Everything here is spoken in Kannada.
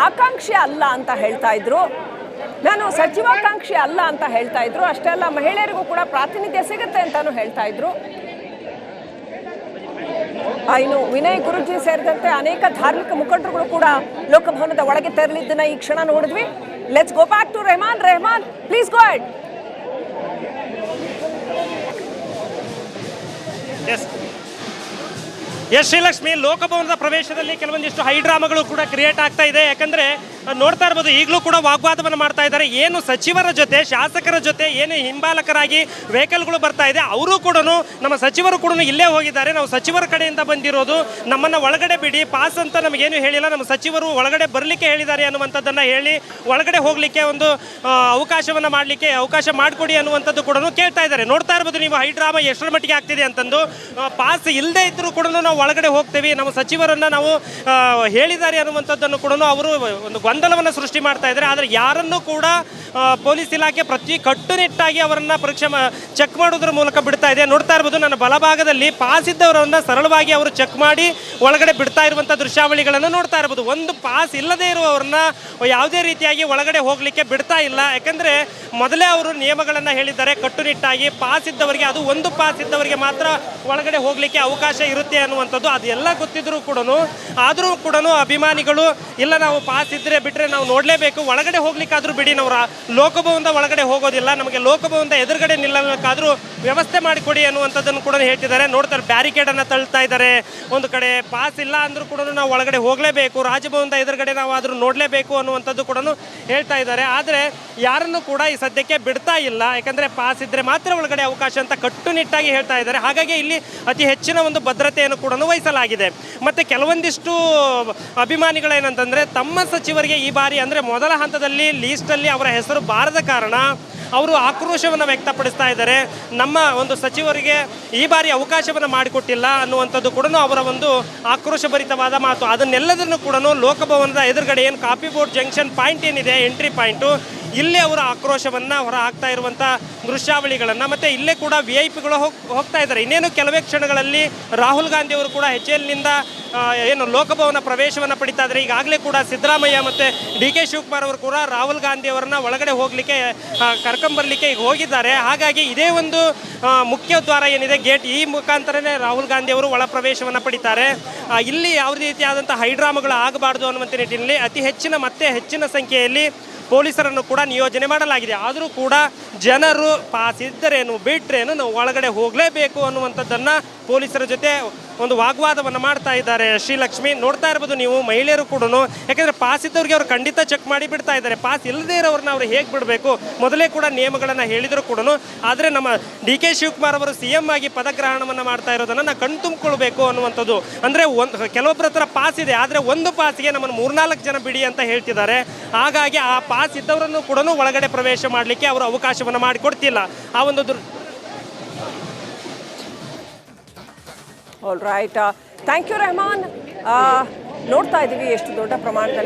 ಆಕಾಂಕ್ಷಿ ಅಲ್ಲ ಅಂತ ಹೇಳ್ತಾ ಇದ್ರು. ನಾನು ಸಚಿವಾಕಾಂಕ್ಷಿ ಅಲ್ಲ ಅಂತ ಹೇಳ್ತಾ ಇದ್ರು. ಅಷ್ಟೇ ಅಲ್ಲ, ಮಹಿಳೆಯರಿಗೂ ಕೂಡ ಪ್ರಾತಿನಿಧ್ಯ ಸಿಗುತ್ತೆ ಅಂತಾನು ಹೇಳ್ತಾ ಇದ್ರು. ಇನ್ನು ವಿನಯ್ ಗುರೂಜಿ ಸೇರಿದಂತೆ ಅನೇಕ ಧಾರ್ಮಿಕ ಮುಖಂಡರುಗಳು ಕೂಡ ಲೋಕಭವನದ ಒಳಗೆ ತೆರಳಿದ್ದನ್ನ ಈ ಕ್ಷಣ ನೋಡಿದ್ವಿ. Let's go back to Rehman. Rehman, please go ahead. Yes Srilakshmi, ಲೋಕಭವನದ ಪ್ರವೇಶದಲ್ಲಿ ಕೆಲವೊಂದಿಷ್ಟು ಹೈಡ್ರಾಮಾಗಳು ಕೂಡ ಕ್ರಿಯೇಟ್ ಆಗ್ತಾ ಇದೆ. ಯಾಕಂದರೆ ನೋಡ್ತಾ ಇರ್ಬೋದು, ಈಗಲೂ ಕೂಡ ವಾಗ್ವಾದವನ್ನು ಮಾಡ್ತಾ ಇದ್ದಾರೆ. ಏನು ಸಚಿವರ ಜೊತೆ, ಶಾಸಕರ ಜೊತೆ ಏನು ಹಿಂಬಾಲಕರಾಗಿ ವೆಹಿಕಲ್ಗಳು ಬರ್ತಾ ಇದೆ, ಅವರು ಕೂಡ ನಮ್ಮ ಸಚಿವರು ಕೂಡ ಇಲ್ಲೇ ಹೋಗಿದ್ದಾರೆ. ನಾವು ಸಚಿವರ ಕಡೆಯಿಂದ ಬಂದಿರೋದು, ನಮ್ಮನ್ನು ಒಳಗಡೆ ಬಿಡಿ, ಪಾಸ್ ಅಂತ ನಮಗೇನು ಹೇಳಿಲ್ಲ, ನಮ್ಮ ಸಚಿವರು ಒಳಗಡೆ ಬರಲಿಕ್ಕೆ ಹೇಳಿದ್ದಾರೆ ಅನ್ನುವಂಥದ್ದನ್ನು ಹೇಳಿ ಒಳಗಡೆ ಹೋಗಲಿಕ್ಕೆ ಒಂದು ಅವಕಾಶವನ್ನು ಮಾಡಲಿಕ್ಕೆ ಅವಕಾಶ ಮಾಡಿಕೊಡಿ ಅನ್ನುವಂಥದ್ದು ಕೂಡ ಕೇಳ್ತಾ ಇದ್ದಾರೆ. ನೋಡ್ತಾ ಇರ್ಬೋದು ನೀವು ಹೈಡ್ರಾಮಾ ಎಷ್ಟರ ಮಟ್ಟಿಗೆ ಆಗ್ತಿದೆ ಅಂತಂದು. ಪಾಸ್ ಇಲ್ಲದೆ ಇದ್ದರೂ ಕೂಡ ನಾವು ಒಳಗಡೆ ಹೋಗ್ತೇವೆ, ನಮ್ಮ ಸಚಿವರನ್ನು ನಾವು ಹೇಳಿದ್ದಾರೆ ಅನ್ನುವಂಥದ್ದನ್ನು ಕೂಡ ಅವರು ಒಂದು ಗೊಂದಲವನ್ನು ಸೃಷ್ಟಿ ಮಾಡ್ತಾ ಇದ್ದಾರೆ. ಆದರೆ ಯಾರನ್ನೂ ಕೂಡ ಪೊಲೀಸ್ ಇಲಾಖೆ ಕಟ್ಟುನಿಟ್ಟಾಗಿ ಅವರನ್ನು ಚೆಕ್ ಮಾಡೋದ್ರ ಮೂಲಕ ಬಿಡ್ತಾ ಇದೆ. ನೋಡ್ತಾ ಇರ್ಬೋದು, ನನ್ನ ಬಲಭಾಗದಲ್ಲಿ ಪಾಸ್ ಇದ್ದವರನ್ನು ಸರಳವಾಗಿ ಅವರು ಚೆಕ್ ಮಾಡಿ ಒಳಗಡೆ ಬಿಡ್ತಾ ಇರುವಂಥ ದೃಶ್ಯಾವಳಿಗಳನ್ನು ನೋಡ್ತಾ ಇರ್ಬೋದು. ಒಂದು ಪಾಸ್ ಇಲ್ಲದೆ ಇರುವವ್ರನ್ನ ಯಾವುದೇ ರೀತಿಯಾಗಿ ಒಳಗಡೆ ಹೋಗಲಿಕ್ಕೆ ಬಿಡ್ತಾ ಇಲ್ಲ. ಯಾಕಂದರೆ ಮೊದಲೇ ಅವರು ನಿಯಮಗಳನ್ನು ಹೇಳಿದ್ದಾರೆ ಕಟ್ಟುನಿಟ್ಟಾಗಿ. ಪಾಸ್ ಇದ್ದವರಿಗೆ, ಅದು ಒಂದು ಪಾಸ್ ಇದ್ದವರಿಗೆ ಮಾತ್ರ ಒಳಗಡೆ ಹೋಗಲಿಕ್ಕೆ ಅವಕಾಶ ಇರುತ್ತೆ ಅನ್ನುವಂಥದ್ದು ಅದೆಲ್ಲ ಗೊತ್ತಿದ್ರೂ ಕೂಡ, ಆದರೂ ಕೂಡ ಅಭಿಮಾನಿಗಳು ಇಲ್ಲ, ನಾವು ಪಾಸ್ ಇದ್ದರೆ ಬಿಟ್ಟರೆ ನಾವು ನೋಡಲೇಬೇಕು, ಒಳಗಡೆ ಹೋಗ್ಲಿಕ್ಕಾದ್ರೂ ಬಿಡಿ, ನಾವು ಲೋಕಭವನದ ಒಳಗಡೆ ಹೋಗೋದಿಲ್ಲ, ನಮಗೆ ಲೋಕಭವನದ ಎದುರುಗಡೆ ನಿಲ್ಲಬೇಕಾದ್ರೂ ವ್ಯವಸ್ಥೆ ಮಾಡಿಕೊಡಿ ಅನ್ನುವಂಥದ್ದನ್ನು ಕೂಡ ಹೇಳ್ತಿದ್ದಾರೆ. ನೋಡ್ತಾರೆ, ಬ್ಯಾರಿಕೇಡನ್ನು ತಳ್ತಾ ಇದ್ದಾರೆ. ಒಂದು ಕಡೆ ಪಾಸ್ ಇಲ್ಲ ಅಂದರೂ ಕೂಡ ನಾವು ಒಳಗಡೆ ಹೋಗಲೇಬೇಕು, ರಾಜಭವನದ ಎದುರುಗಡೆ ನಾವು ಆದರೂ ನೋಡಲೇಬೇಕು ಅನ್ನುವಂಥದ್ದು ಕೂಡ ಹೇಳ್ತಾ ಇದ್ದಾರೆ. ಆದರೆ ಯಾರನ್ನು ಕೂಡ ಈ ಸದ್ಯಕ್ಕೆ ಬಿಡ್ತಾ ಇಲ್ಲ. ಯಾಕಂದರೆ ಪಾಸ್ ಇದ್ದರೆ ಮಾತ್ರ ಒಳಗಡೆ ಅವಕಾಶ ಅಂತ ಕಟ್ಟುನಿಟ್ಟಾಗಿ ಹೇಳ್ತಾ ಇದ್ದಾರೆ. ಹಾಗಾಗಿ ಇಲ್ಲಿ ಅತಿ ಹೆಚ್ಚಿನ ಒಂದು ಭದ್ರತೆಯನ್ನು ಕೂಡ ವಹಿಸಲಾಗಿದೆ. ಮತ್ತು ಕೆಲವೊಂದಿಷ್ಟು ಅಭಿಮಾನಿಗಳೇನಂತಂದರೆ, ತಮ್ಮ ಸಚಿವರಿಗೆ ಈ ಬಾರಿ ಅಂದರೆ ಮೊದಲ ಹಂತದಲ್ಲಿ ಲೀಸ್ಟಲ್ಲಿ ಅವರ ಹೆಸರು ಬಾರದ ಕಾರಣ ಅವರು ಆಕ್ರೋಶವನ್ನು ವ್ಯಕ್ತಪಡಿಸ್ತಾ ಇದ್ದಾರೆ. ನಮ್ಮ ಒಂದು ಸಚಿವರಿಗೆ ಈ ಬಾರಿ ಅವಕಾಶವನ್ನು ಮಾಡಿಕೊಟ್ಟಿಲ್ಲ ಅನ್ನುವಂಥದ್ದು ಕೂಡ ಅವರ ಒಂದು ಆಕ್ರೋಶಭರಿತವಾದ ಮಾತು. ಅದನ್ನೆಲ್ಲದನ್ನು ಕೂಡ ಲೋಕಭವನದ ಎದುರುಗಡೆ ಏನು ಕಾಪಿ ಬೋರ್ಡ್ ಜಂಕ್ಷನ್ ಪಾಯಿಂಟ್ ಏನಿದೆ, ಎಂಟ್ರಿ ಪಾಯಿಂಟು, ಇಲ್ಲೇ ಅವರ ಆಕ್ರೋಶವನ್ನು ಹೊರ ಹಾಕ್ತಾ ಇರುವಂಥ ದೃಶ್ಯಾವಳಿಗಳನ್ನು, ಮತ್ತು ಇಲ್ಲೇ ಕೂಡ VIP ಗಳು ಹೋಗ್ತಾ ಇದ್ದಾರೆ. ಇನ್ನೇನು ಕೆಲವೇ ಕ್ಷಣಗಳಲ್ಲಿ ರಾಹುಲ್ ಗಾಂಧಿ ಅವರು ಕೂಡ HLನಿಂದ ಏನು ಲೋಕಭವನ ಪ್ರವೇಶವನ್ನು ಪಡಿತಾ ಇದ್ದಾರೆ. ಈಗಾಗಲೇ ಕೂಡ ಸಿದ್ದರಾಮಯ್ಯ ಮತ್ತು DK ಶಿವಕುಮಾರ್ ಅವರು ಕೂಡ ರಾಹುಲ್ ಗಾಂಧಿ ಅವರನ್ನ ಒಳಗಡೆ ಹೋಗಲಿಕ್ಕೆ ಕರ್ಕೊಂಬರ್ಲಿಕ್ಕೆ ಈಗ ಹೋಗಿದ್ದಾರೆ. ಹಾಗಾಗಿ ಇದೇ ಒಂದು ಮುಖ್ಯ ದ್ವಾರ ಏನಿದೆ, ಗೇಟ್, ಈ ಮುಖಾಂತರನೇ ರಾಹುಲ್ ಗಾಂಧಿ ಅವರು ಒಳ ಪ್ರವೇಶವನ್ನು ಪಡಿತಾರೆ. ಇಲ್ಲಿ ಯಾವುದೇ ರೀತಿಯಾದಂಥ ಹೈಡ್ರಾಮಾಗಳು ಆಗಬಾರ್ದು ಅನ್ನುವಂಥ ನಿಟ್ಟಿನಲ್ಲಿ ಅತಿ ಹೆಚ್ಚಿನ ಸಂಖ್ಯೆಯಲ್ಲಿ ಪೊಲೀಸರನ್ನು ಕೂಡ ನಿಯೋಜನೆ ಮಾಡಲಾಗಿದೆ. ಆದರೂ ಕೂಡ ಜನರು ಪಾಸ್ ಇದ್ದರೇನು ಬಿಟ್ಟರೇನು ನಾವು ಒಳಗಡೆ ಹೋಗಲೇಬೇಕು ಅನ್ನುವಂಥದ್ದನ್ನು ಪೊಲೀಸರ ಜೊತೆ ಒಂದು ವಾಗ್ವಾದವನ್ನು ಮಾಡ್ತಾ ಇದ್ದಾರೆ. ಶ್ರೀಲಕ್ಷ್ಮಿ, ನೋಡ್ತಾ ಇರ್ಬೋದು ನೀವು, ಮಹಿಳೆಯರು ಕೂಡ, ಯಾಕೆಂದರೆ ಪಾಸ್ ಇದ್ದವ್ರಿಗೆ ಅವರು ಖಂಡಿತ ಚೆಕ್ ಮಾಡಿ ಬಿಡ್ತಾ ಇದ್ದಾರೆ. ಪಾಸ್ ಇಲ್ಲದೇ ಇರೋರನ್ನ ಅವರು ಹೇಗೆ ಬಿಡಬೇಕು, ಮೊದಲೇ ಕೂಡ ನಿಯಮಗಳನ್ನು ಹೇಳಿದರೂ ಕೂಡ. ಆದರೆ ನಮ್ಮ DK ಶಿವಕುಮಾರ್ ಅವರು CM ಆಗಿ ಪದಗ್ರಹಣವನ್ನು ಮಾಡ್ತಾ ಇರೋದನ್ನು ನಾವು ಕಣ್ ತುಂಬಿಕೊಳ್ಬೇಕು ಅನ್ನುವಂಥದ್ದು. ಅಂದರೆ ಕೆಲವೊಬ್ಬರ ಹತ್ರ ಪಾಸ್ ಇದೆ, ಆದರೆ ಒಂದು ಪಾಸ್ಗೆ ನಮ್ಮನ್ನು 3-4 ಜನ ಬಿಡಿ ಅಂತ ಹೇಳ್ತಿದ್ದಾರೆ. ಹಾಗಾಗಿ ಆ ಪಾಸ್ ಇದ್ದವರನ್ನು ಕೂಡ ಒಳಗಡೆ ಪ್ರವೇಶ ಮಾಡಲಿಕ್ಕೆ ಅವರು ಅವಕಾಶವನ್ನು ಮಾಡಿಕೊಡ್ತಿಲ್ಲ. ಆ ಒಂದು all right, thank you Rehman. ನೋಡ್ತಾ ಇದ್ದೀವಿ ಎಷ್ಟು ದೊಡ್ಡ ಪ್ರಮಾಣದಲ್ಲಿ